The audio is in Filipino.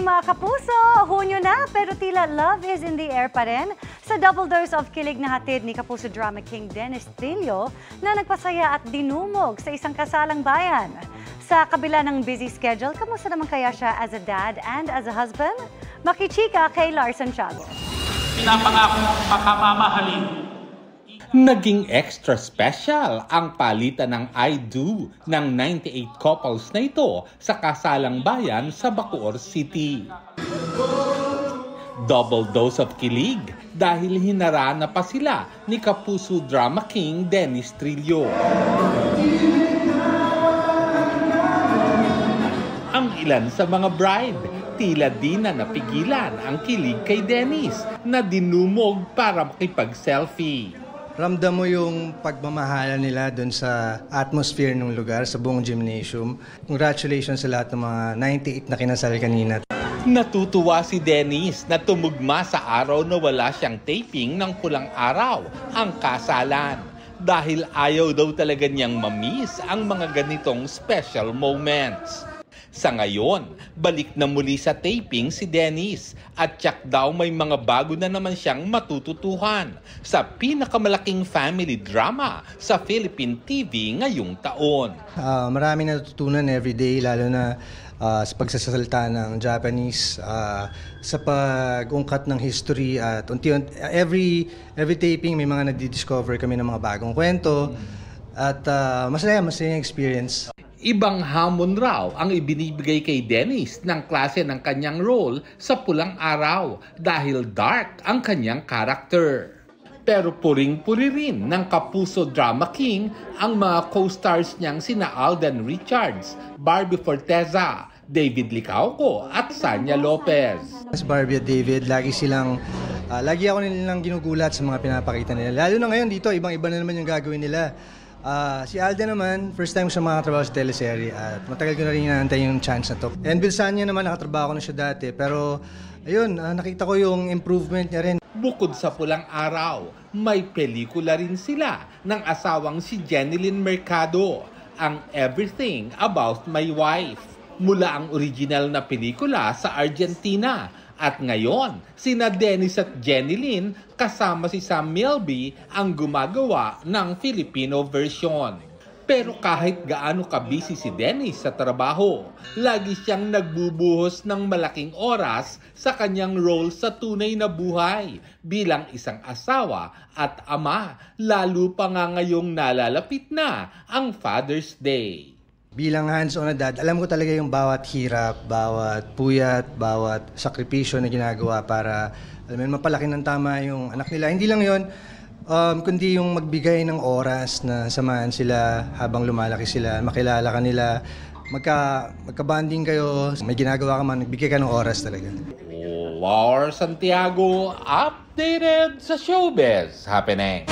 mga kapuso! Hunyo na pero tila love is in the air pa rin sa double dose of kilig na hatid ni Kapuso Drama King Dennis Trillo na nagpasaya at dinumog sa isang kasalang bayan. Sa kabila ng busy schedule, kamusta naman kaya siya as a dad and as a husband? Makichika kay Lars Santiago. Pinapangako pakamamahalin. Naging extra special ang palitan ng I Do ng 98 couples na ito sa kasalang bayan sa Bacoor City. Double dose of kilig dahil hinarana pa sila ni Kapuso Drama King Dennis Trillo. Ang ilan sa mga bride, tila di na napigilan ang kilig kay Dennis na dinumog para makipag-selfie. Ramdam mo yung pagmamahalan nila doon sa atmosphere ng lugar, sa buong gymnasium. Congratulations sa lahat ng mga 98 na kinasal kanina. Natutuwa si Dennis na tumugma sa araw na wala siyang taping ng Pulang Araw, ang kasalan. Dahil ayaw daw talaga niyang mamiss ang mga ganitong special moments. Sa ngayon, balik na muli sa taping si Dennis at tiyak daw may mga bago na naman siyang matututuhan sa pinakamalaking family drama sa Philippine TV ngayong taon. Maraming natutunan everyday, lalo na sa pagsasalita ng Japanese, sa pag-ungkat ng history at every taping may mga nadidiscover kami ng mga bagong kwento at masayang experience. Ibang hamon raw ang ibinibigay kay Dennis ng klase ng kanyang role sa Pulang Araw dahil dark ang kanyang karakter. Pero puring-puri rin ng Kapuso Drama King ang mga co-stars niyang sina Alden Richards, Barbie Forteza, David Licauco at Sanya Lopez. Barbie at David, lagi ako nilang ginugulat sa mga pinapakita nila. Lalo na ngayon dito, ibang-iba na naman yung gagawin nila. Si Alden naman, first time siya makatrabaho sa teleserye at matagal ko na rin inaantay yung chance na to. And Bill Sanya naman, nakatrabaho ko na siya dati. Pero ayun, nakita ko yung improvement niya rin. Bukod sa Pulang Araw, may pelikula rin sila ng asawang si Jenilyn Mercado, ang Everything About My Wife. Mula ang original na pelikula sa Argentina. At ngayon, sina Dennis at Jenilyn kasama si Sam Milby ang gumagawa ng Filipino version. Pero kahit gaano ka-busy si Dennis sa trabaho, lagi siyang nagbubuhos ng malaking oras sa kanyang role sa tunay na buhay bilang isang asawa at ama, lalo pa nga ngayong nalalapit na ang Father's Day. Bilang hands-on na dad, alam ko talaga yung bawat hirap, bawat puyat, bawat sakripisyo na ginagawa para mapalaki ng tama yung anak nila. Hindi lang yon, kundi yung magbigay ng oras na samahan sila habang lumalaki sila, makilala ka nila, magka-bonding kayo, may ginagawa ka man, nagbigay ka ng oras talaga. Lars Santiago, updated sa showbiz happening.